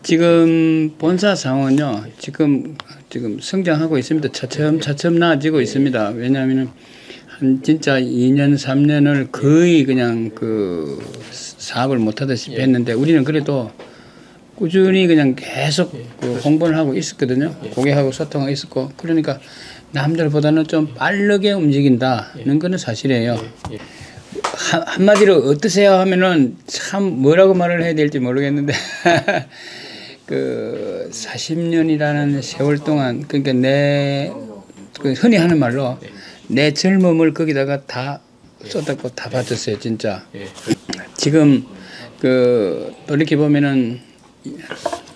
지금 본사 상황은요, 지금 성장하고 있습니다. 차츰 나아지고 있습니다. 왜냐하면은 한 진짜 2년, 3년을 거의 그냥 그 사업을 못하다시피 했는데, 우리는 그래도 꾸준히 그냥 계속 그 홍보를 하고 있었거든요. 고객하고 소통하고 있었고, 그러니까 남들보다는 좀 빠르게 움직인다는 거는 사실이에요. 한마디로 어떠세요 하면은 참 뭐라고 말을 해야 될지 모르겠는데 그 40년이라는 세월 동안, 그러니까 그 흔히 하는 말로 내 젊음을 거기다가 다 쏟았고 다 바쳤어요, 진짜. 지금 그 돌이켜 보면은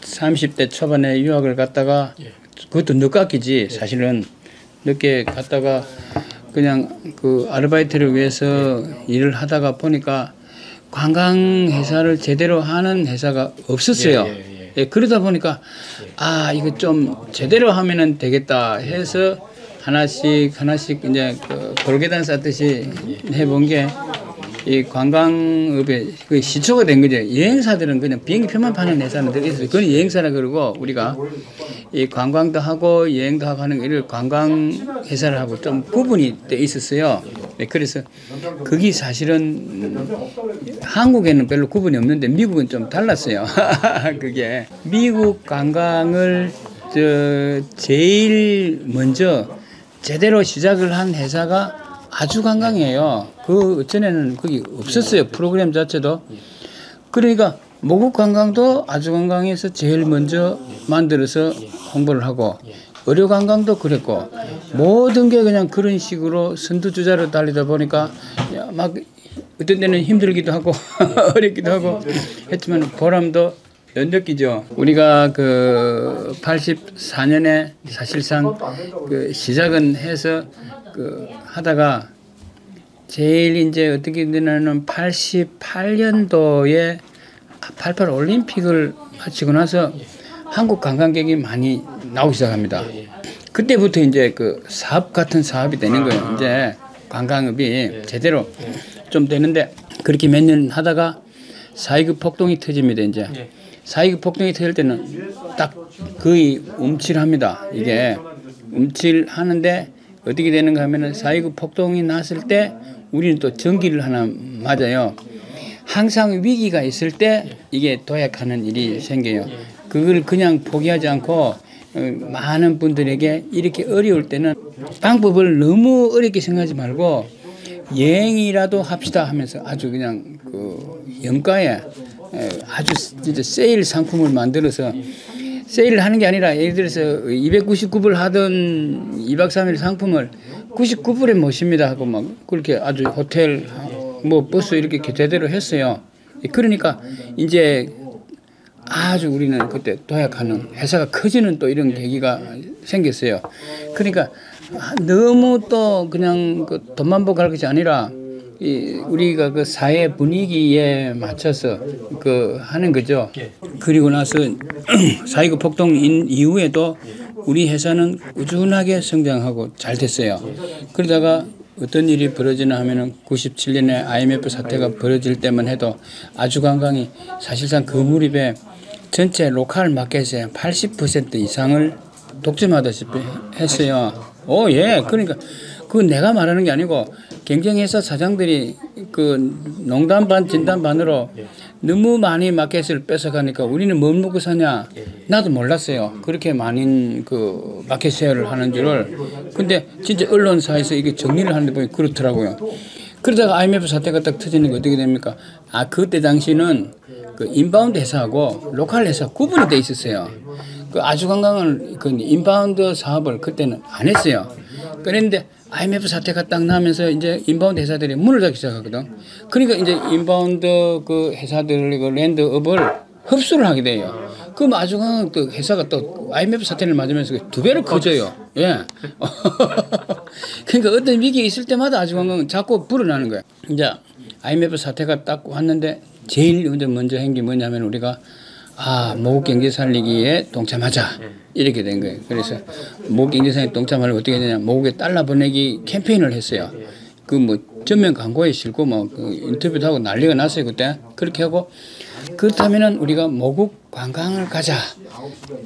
30대 초반에 유학을 갔다가, 그것도 늦깎이지 사실은. 늦게 갔다가 그냥 그 아르바이트를 위해서 일을 하다가 보니까 관광회사를 제대로 하는 회사가 없었어요. 예, 그러다 보니까 아, 이거 좀 제대로 하면은 되겠다 해서 하나씩 이제 그 돌계단 쌓듯이 해본 게 이 관광업의 그 시초가 된 거죠. 여행사들은 그냥 비행기표만 파는 회사는 되게 있어요. 그건 여행사라 그러고, 우리가 이 관광도 하고 여행도 하고 하는 이를 관광회사를 하고 좀 구분이 돼 있었어요. 네, 그래서 그게 사실은 한국에는 별로 구분이 없는데 미국은 좀 달랐어요. 그게 미국 관광을 제일 먼저 제대로 시작을 한 회사가 아주관광이에요. 그 전에는 그게 없었어요. 프로그램 자체도. 그러니까 모국 관광도 아주관광에서 제일 먼저 만들어서 홍보를 하고, 의료 관광도 그랬고, 모든 게 그냥 그런 식으로 선두주자로 달리다 보니까 막 어떤 때는 힘들기도 하고 어렵기도 하고 했지만 보람도 느끼죠. 우리가 그 84년에 사실상 그 시작은 해서 그 하다가 제일 이제 어떻게 되냐면 88년도에 88 올림픽을 마치고 나서 한국 관광객이 많이 나오기 시작합니다. 그때부터 이제 그 사업 같은 사업이 되는 거예요. 이제 관광업이 제대로 좀 되는데, 그렇게 몇 년 하다가 4.29 폭동이 터집니다. 이제 4.29 폭동이 터질 때는 딱 거의 움찔합니다. 이게 움찔하는데 어떻게 되는가 하면은 4.29 폭동이 났을 때 우리는 또 전기를 하나 맞아요. 항상 위기가 있을 때 이게 도약하는 일이 생겨요. 그걸 그냥 포기하지 않고 많은 분들에게 이렇게 어려울 때는 방법을 너무 어렵게 생각하지 말고 여행이라도 합시다 하면서 아주 그냥 그 염가에 아주 진짜 세일 상품을 만들어서, 세일을 하는 게 아니라 예를 들어서 299불 하던 2박 3일 상품을 99불에 모십니다 하고 막 그렇게 아주 호텔 뭐 버스 이렇게 제대로 했어요. 그러니까 이제 아주 우리는 그때 도약하는 회사가 커지는 또 이런 계기가 생겼어요. 그러니까 너무 또 그냥 그 돈만 보고 갈 것이 아니라 우리가 그 사회 분위기에 맞춰서 그 하는 거죠. 그리고 나서 4.29 폭동 이후에도 우리 회사는 꾸준하게 성장하고 잘 됐어요. 그러다가 어떤 일이 벌어지나 하면은 97년에 IMF 사태가 벌어질 때만 해도 아주관광이 사실상 그 무렵에 전체 로컬 마켓의 80% 이상을 독점하다시피 했어요. 예. 그러니까 그건 내가 말하는 게 아니고 경쟁회사 사장들이 그 농담 반 진담 반으로 너무 많이 마켓을 뺏어가니까 우리는 뭘 먹고 사냐. 나도 몰랐어요. 그렇게 많은 그 마켓 쉐어를 하는 줄을. 근데 진짜 언론사에서 이게 정리를 하는데 보니 그렇더라고요. 그러다가 IMF 사태가 딱 터지는 게 어떻게 됩니까? 아, 그때 당시는 그 인바운드 회사하고 로컬 회사 구분이 돼 있었어요. 그 아주관광을 그 인바운드 사업을 그때는 안 했어요. 그런데 IMF 사태가 딱 나면서 이제 인바운드 회사들이 문을 닫기 시작하거든. 그러니까 이제 인바운드 그 회사들 그 랜드업을 흡수를 하게 돼요. 그럼 아주관광 또 회사가 또 IMF 사태를 맞으면서 2배로 커져요. 예. 그러니까 어떤 위기가 있을 때마다 아주관광은 자꾸 불어나는 거예요. 이제 IMF 사태가 딱 왔는데 제일 먼저 한 게 뭐냐면 우리가 모국 경제 살리기에 동참하자 이렇게 된 거예요. 그래서 모국 경제 살리기 동참하려고 어떻게 되냐, 모국에 달러 보내기 캠페인을 했어요. 그 뭐 전면 광고에 실고 뭐 그 인터뷰도 하고 난리가 났어요 그때. 그렇게 하고 그렇다면은 우리가 모국 관광을 가자.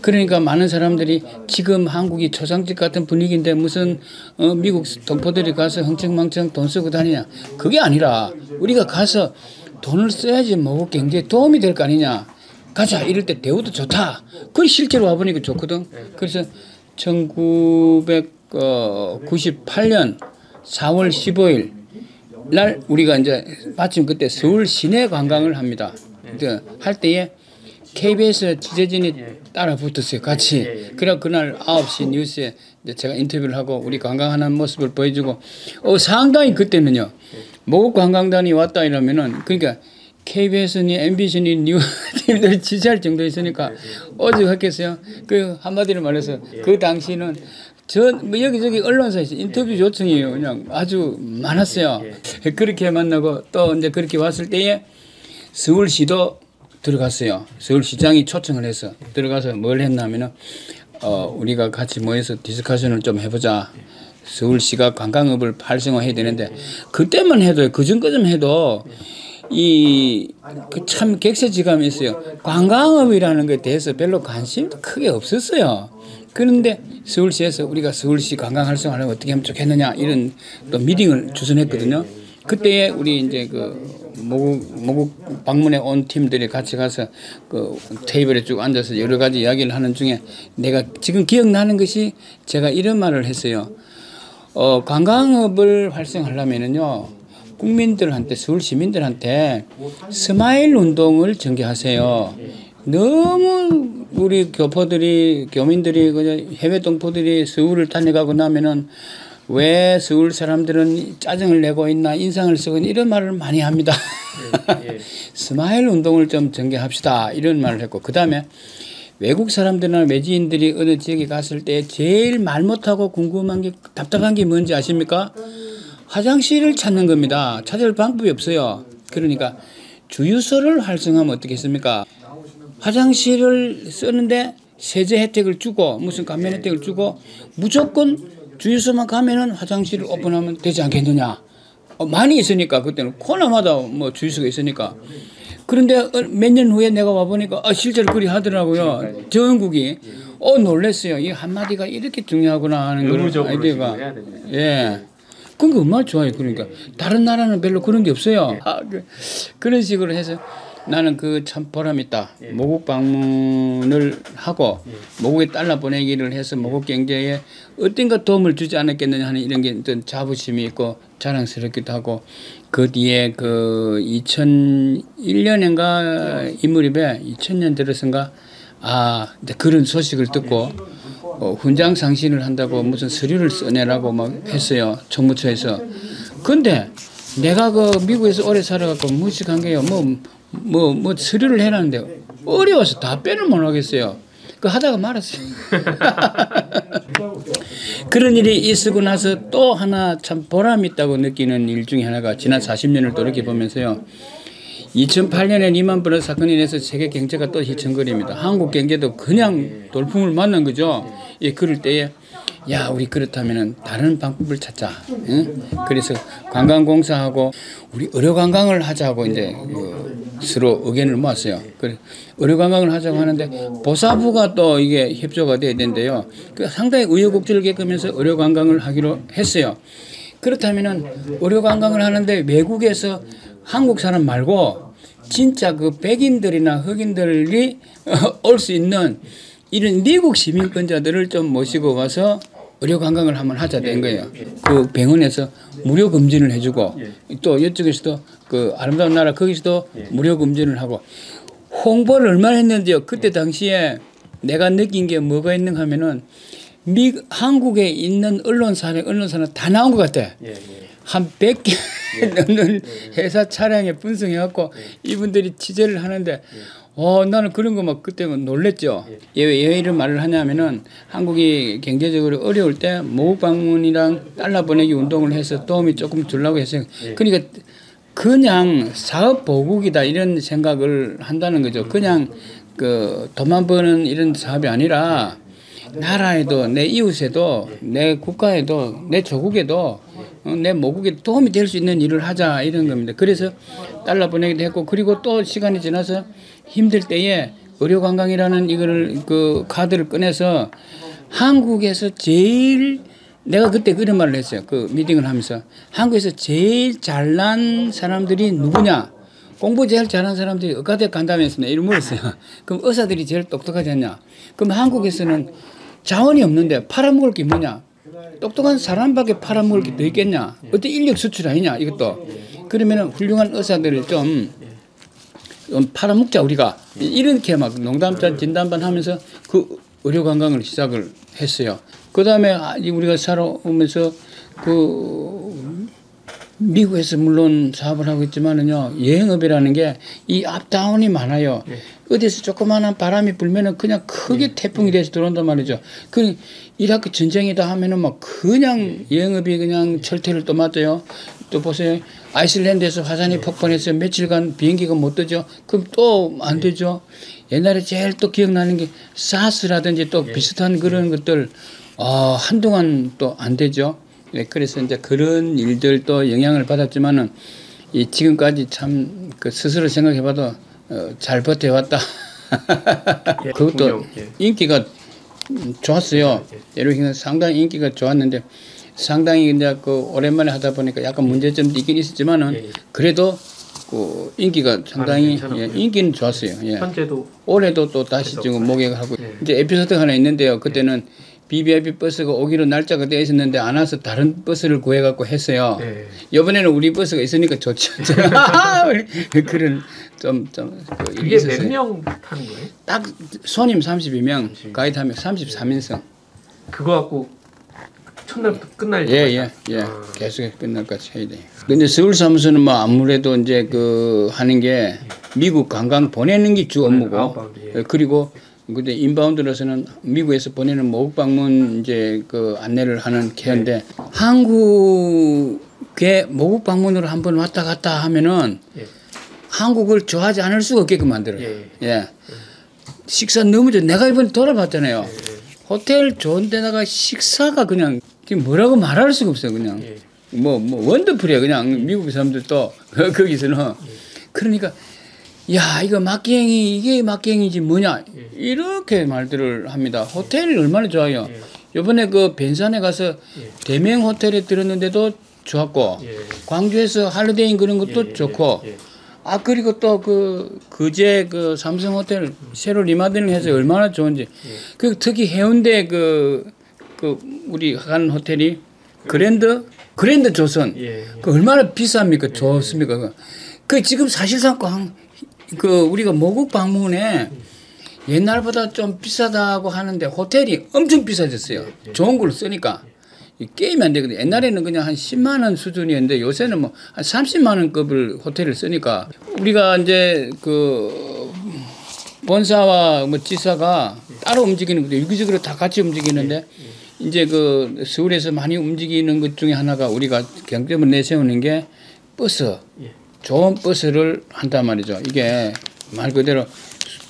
그러니까 많은 사람들이 지금 한국이 초상집 같은 분위기인데 무슨 미국 동포들이 가서 흥청망청 돈 쓰고 다니냐. 그게 아니라 우리가 가서 돈을 써야지 뭐 경제에 도움이 될 거 아니냐. 가자. 이럴 때 대우도 좋다. 그걸 실제로 와보니까 좋거든. 그래서 1998년 4월 15일 날 우리가 이제 마침 그때 서울 시내 관광을 합니다. 할 때에 KBS 취재진이 따라 붙었어요. 같이. 그래 그날 9시 뉴스에 이제 제가 인터뷰를 하고 우리 관광하는 모습을 보여주고 상당히 그때는요. 모국 관광단이 왔다 이러면은 그러니까 KBS니 MBC니 뉴스님들이 지지할 정도 있으니까 오죽했겠어요. 그 한마디로 말해서 그 당시는 뭐 여기저기 언론사에서 인터뷰 요청이 그냥 아주 많았어요. 그렇게 만나고 또 이제 그렇게 왔을 때에 서울시도 들어갔어요. 서울시장이 초청을 해서 들어가서 뭘 했냐면은 우리가 같이 모여서 디스커션을 좀 해보자. 서울시가 관광업을 활성화해야 되는데 그때만 해도 그전까지만 해도 참 객세지감이 있어요. 관광업이라는 것에 대해서 별로 관심도 크게 없었어요. 그런데 서울시에서 우리가 서울시 관광 활성화를 어떻게 하면 좋겠느냐 이런 또 미팅을 주선했거든요. 그때에 우리 이제 그 모국 방문에 온 팀들이 같이 가서 그 테이블에 쭉 앉아서 여러 가지 이야기를 하는 중에 내가 지금 기억나는 것이 제가 이런 말을 했어요. 관광업을 활성화하려면은요. 국민들한테 서울 시민들한테 스마일 운동을 전개하세요. 너무 우리 교민들이 그냥 해외 동포들이 서울을 다녀가고 나면은 왜 서울 사람들은 짜증을 내고 있나 인상을 쓰고 있나 이런 말을 많이 합니다. 스마일 운동을 좀 전개합시다 이런 말을 했고 그 다음에 외국 사람들이나 외지인들이 어느 지역에 갔을 때 제일 말 못하고 궁금한 게 답답한 게 뭔지 아십니까? 화장실을 찾는 겁니다. 찾을 방법이 없어요. 그러니까 주유소를 활성화하면 어떻겠습니까? 화장실을 쓰는데 세제 혜택을 주고 무슨 감면 혜택을 주고 무조건 주유소만 가면은 화장실을 오픈하면 되지 않겠느냐. 많이 있으니까 그때는 코너마다 뭐 주유소가 있으니까. 그런데 몇 년 후에 내가 와보니까 실제로 그리 하더라고요. 정은국이 놀랬어요. 이 한마디가 이렇게 중요하구나 하는 그런 아이디어가. 예. 그런 거 얼마나 좋아요. 그러니까 다른 나라는 별로 그런 게 없어요. 그런 식으로 해서 나는 그 참 보람 있다. 모국 방문을 하고 모국에 달러 보내기를 해서 모국 경제에 어떤가 도움을 주지 않았겠느냐 하는 이런 게 어떤 자부심이 있고 자랑스럽기도 하고 그 뒤에 그 2001년인가 이 무렵에 2000년 들어선가 그런 소식을 듣고 훈장 상신을 한다고 무슨 서류를 써내라고 막 했어요. 총무처에서. 근데 내가 그 미국에서 오래 살아갖고 무식한 게요. 뭐 서류를 해놨는데 어려워서 답변을 못 하겠어요. 그 하다가 말았어요. 그런 일이 있고 나서 또 하나 참 보람 있다고 느끼는 일 중에 하나가 지난 40년을 돌이켜보면서요. 2008년에 리만 브러스 사건이 인해서 세계 경제가 또 휘청거립니다. 한국 경제도 그냥 돌풍을 만난 거죠. 예, 그럴 때에 야 우리 그렇다면은 다른 방법을 찾자. 응? 그래서 관광공사하고 우리 의료관광을 하자고 이제 서로 의견을 모았어요. 그래 의료관광을 하자고 하는데 보사부가 또 이게 협조가 돼야 되는데요. 상당히 우여곡절을 겪으면서 의료관광을 하기로 했어요. 그렇다면은 의료관광을 하는데 외국에서 한국 사람 말고 진짜 그 백인들이나 흑인들이 올 수 있는 이런 미국 시민권자들을 좀 모시고 와서 의료 관광을 한번 하자 된 거예요. 그 병원에서 무료 검진을 해주고 또 이쪽에서도 그 아름다운 나라 거기서도 무료 검진을 하고 홍보를 얼마나 했는지요. 그때 당시에 내가 느낀 게 뭐가 있는가 하면은 한국에 있는 언론사는 다 나온 것 같아. 한 100개 넘는 회사 차량에 분석해갖고 이분들이 취재를 하는데 나는 그런 거 막 그때 놀랬죠. 왜 이런 말을 하냐면은 한국이 경제적으로 어려울 때 모국 방문이랑 달러 보내기 운동을 해서 도움이 조금 주려고 했어요. 그러니까 그냥 사업 보국이다 이런 생각을 한다는 거죠. 그냥 그 돈만 버는 이런 사업이 아니라 나라에도 내 이웃에도 내 국가에도 내 조국에도 내 모국에 도움이 될 수 있는 일을 하자 이런 겁니다. 그래서 달러 보내기도 했고 그리고 또 시간이 지나서 힘들 때에 의료관광이라는 이거를 그 카드를 꺼내서 한국에서 제일 내가 그때 그런 말을 했어요. 그 미팅을 하면서 한국에서 제일 잘난 사람들이 누구냐? 공부 제일 잘하는 사람들이 의과대 간다면서 이런 물었어요. 그럼 의사들이 제일 똑똑하지 않냐? 그럼 한국에서는 자원이 없는데 팔아먹을 게 뭐냐? 똑똑한 사람밖에 팔아먹을 게 더 있겠냐? 어때 인력 수출 아니냐? 이것도. 그러면 훌륭한 의사들을 좀 팔아먹자 우리가. 이렇게 막 농담반 진담반 하면서 그 의료관광을 시작을 했어요. 그 다음에 우리가 살아오면서 그 미국에서 물론 사업을 하고 있지만은요, 여행업이라는 게 이 업다운이 많아요. 어디서 조그마한 바람이 불면은 그냥 크게 태풍이 돼서 들어온단 말이죠. 그 이라크 전쟁이다 하면은 막 그냥 여행업이 그냥 철퇴를 또 맞아요. 또 보세요. 아이슬란드에서 화산이 폭발해서 며칠간 비행기가 못 뜨죠. 그럼 또 안 되죠. 옛날에 제일 또 기억나는 게 사스라든지 또 비슷한 그런 것들 한동안 또 안 되죠. 네, 그래서 이제 그런 일들도 영향을 받았지만은 이 지금까지 참 그 스스로 생각해봐도 잘 버텨왔다. 그것도 인기가 좋았어요. 예를 상당히 인기가 좋았는데 상당히 이제 그 오랜만에 하다 보니까 약간 문제점도 있긴 있었지만은 지금도 그 인기가 상당히 인기는 좋았어요. 예. 현재도 올해도 또 다시 지금 목격을 하고 이제 에피소드가 하나 있는데요. 그때는 BBIP 버스가 오기로 날짜가 되어 있었는데 안 와서 다른 버스를 구해갖고 했어요. 이번에는 우리 버스가 있으니까 좋죠. 그런 이게 몇 명 타는 거예요? 딱 손님 32명, 가이드 하면 33인승. 그거 갖고 첫날부터 끝날 예. 계속 끝날까지 해야 돼요. 근데 서울 사무소는 뭐 아무래도 이제 그 하는 게 미국 관광 보내는 게 주 업무고, 그리고 근데 인바운드로서는 미국에서 보내는 모국 방문 이제 그 안내를 하는 케어인데 한국에 모국 방문으로 한번 왔다 갔다 하면은 한국을 좋아하지 않을 수가 없게끔 만들어요. 식사 너무 좋아. 내가 이번에 돌아봤잖아요. 호텔 좋은 데다가 식사가 그냥 뭐라고 말할 수가 없어요. 그냥 뭐 원더풀이야. 그냥 미국 사람들도 거기서는 그러니까 야 이거 막기행이 이게 막기행이지 뭐냐 이렇게 말들을 합니다. 호텔이 얼마나 좋아요. 이번에 그 벤산에 가서 대명 호텔에 들었는데도 좋았고 광주에서 할리데이인 그런 것도 좋고 그리고 또 그제 그 삼성 호텔 새로 리마들링해서 얼마나 좋은지 그 특히 해운대 그 우리 간 호텔이 그랜드 조선 그 얼마나 비쌉니까 좋습니까 그 지금 사실상 우리가 모국 방문에 옛날보다 좀 비싸다고 하는데 호텔이 엄청 비싸졌어요. 좋은 걸 쓰니까. 게임이 안 되거든요. 옛날에는 그냥 한 10만 원 수준이었는데 요새는 뭐 한 30만 원급을 호텔을 쓰니까 우리가 이제 그 본사와 뭐 지사가 따로 움직이는 것도 유기적으로 다 같이 움직이는데 이제 그 서울에서 많이 움직이는 것 중에 하나가 우리가 경점을 내세우는 게 버스. 좋은 버스를 한단 말이죠. 이게 말 그대로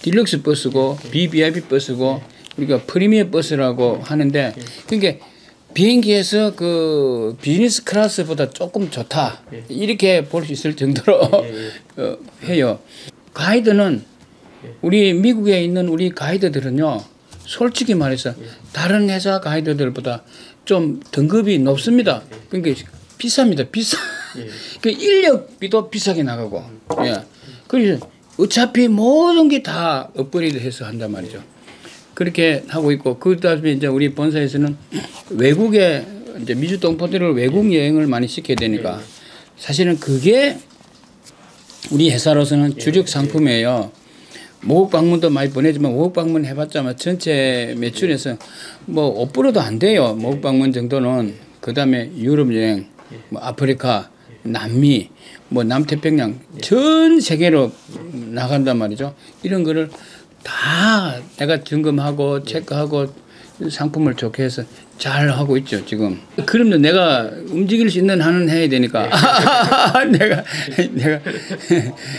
딜럭스 버스고 BBIP 버스고 우리가 프리미엄 버스라고 하는데 그러니까 비행기에서 그 비즈니스 클래스보다 조금 좋다 이렇게 볼 수 있을 정도로 해요. 가이드는 우리 미국에 있는 우리 가이드들은요 솔직히 말해서 다른 회사 가이드들보다 좀 등급이 높습니다. 그러니까 비쌉니다. 비싸. 그 인력비도 비싸게 나가고. 그래서 어차피 모든 게 다 업그레이드해서 한단 말이죠. 그렇게 하고 있고 그다음에 이제 우리 본사에서는 외국에 이제 미주 동포들을 외국 여행을 많이 시켜야 되니까 사실은 그게 우리 회사로서는 주력 상품이에요. 모국 방문도 많이 보내지만 모국 방문 해봤자 전체 매출에서 뭐 5%도 안 돼요. 모국 방문 정도는. 그다음에 유럽 여행, 뭐 아프리카, 남미, 뭐 남태평양 전 세계로 나간단 말이죠. 이런 거를 다 내가 점검하고 체크하고 상품을 좋게 해서 잘 하고 있죠 지금. 그러면 내가 움직일 수 있는 한은 해야 되니까. 내가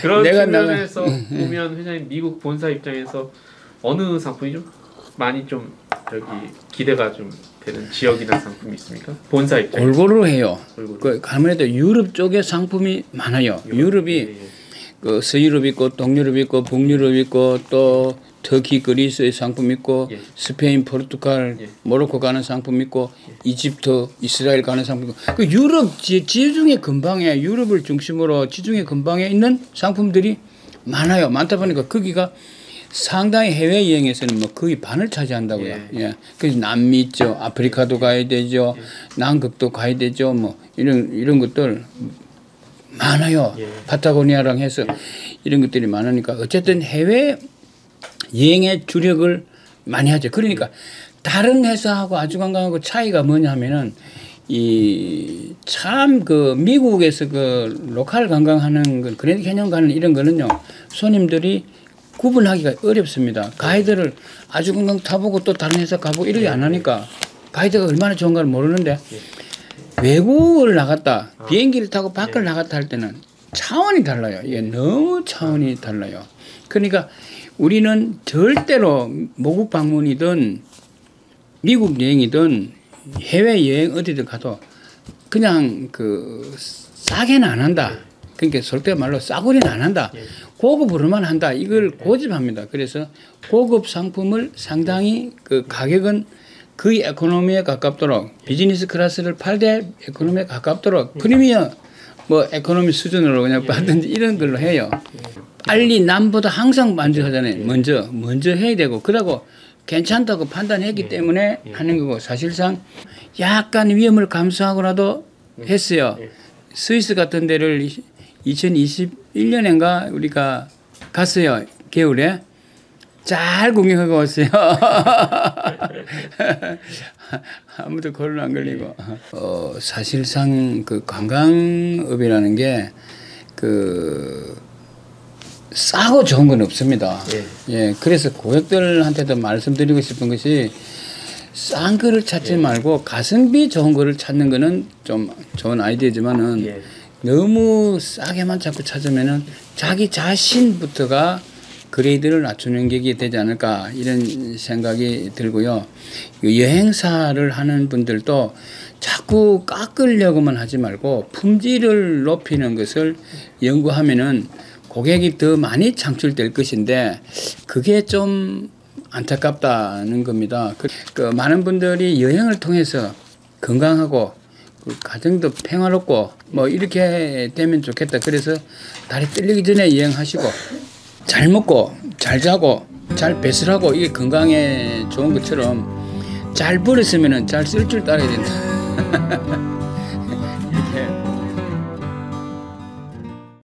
그런 측면에서 보면 회장님 미국 본사 입장에서 어느 상품이 좀 많이 좀 기대가 좀 되는 지역이나 상품이 있습니까? 본사 입장에서 골고루 해요. 그 아무래도 유럽 쪽에 상품이 많아요. 유럽이 그 서유럽 있고 동유럽 있고 북유럽 있고 또 터키, 그리스의 상품 있고 예. 스페인, 포르투갈, 예. 모로코 가는 상품 있고 이집트, 이스라엘 가는 상품 있고 그 유럽 지중해 근방에 유럽을 중심으로 지중해 근방에 있는 상품들이 많아요. 많다 보니까 거기가 상당히 해외 여행에서는 뭐 거의 반을 차지한다고요. 예. 예. 그래서 남미 있죠, 아프리카도 가야 되죠, 예. 남극도 가야 되죠, 뭐 이런 것들 많아요. 예. 파타고니아랑 해서 예. 이런 것들이 많으니까 어쨌든 해외 여행에 주력을 많이 하죠. 그러니까 다른 회사하고 아주관광하고 차이가 뭐냐면은 이 참 그 미국에서 그 로컬 관광하는 그 그랜드 캐년 가는 이런 거는요 손님들이 구분하기가 어렵습니다. 가이드를 아주관광 타보고 또 다른 회사 가보고 이렇게 안 하니까 가이드가 얼마나 좋은가를 모르는데 외국을 나갔다 비행기를 타고 밖을 나갔다 할 때는 차원이 달라요. 이게 너무 차원이 달라요. 그러니까 우리는 절대로 모국 방문이든 미국 여행이든 해외 여행 어디든 가도 그냥 그 싸게는 안 한다. 그러니까 솔직히 말로 싸구리는 안 한다. 고급으로만 한다. 이걸 고집합니다. 그래서 고급 상품을 상당히 그 가격은 거의 에코노미에 가깝도록 비즈니스 클래스를 팔 때 에코노미에 가깝도록 프리미엄 뭐 에코노미 수준으로 그냥 받든지 이런 걸로 해요. 빨리 남보다 항상 먼저 하잖아요. 먼저 해야 되고 그러고 괜찮다고 판단했기 때문에 하는 거고 사실상 약간 위험을 감수하고라도 했어요. 스위스 같은 데를 2021년인가 우리가 갔어요. 겨울에. 잘 구경하고 왔어요. 아무도 코로나 안 걸리고. 사실상 그 관광업이라는 게 그 싸고 좋은 건 없습니다. 예, 그래서 고객들한테도 말씀드리고 싶은 것이 싼 거를 찾지 말고 가성비 좋은 거를 찾는 거는 좀 좋은 아이디어지만은 너무 싸게만 자꾸 찾으면은 자기 자신부터가 그레이드를 낮추는 게 되지 않을까 이런 생각이 들고요. 여행사를 하는 분들도 자꾸 깎으려고만 하지 말고 품질을 높이는 것을 연구하면은 고객이 더 많이 창출될 것인데 그게 좀 안타깝다는 겁니다. 그 많은 분들이 여행을 통해서 건강하고 그 가정도 평화롭고 뭐 이렇게 되면 좋겠다. 그래서 다리 떨리기 전에 여행하시고 잘 먹고 잘 자고 잘 배설하고 이게 건강에 좋은 것처럼 잘 버렸으면 잘 쓸 줄 알아야 된다.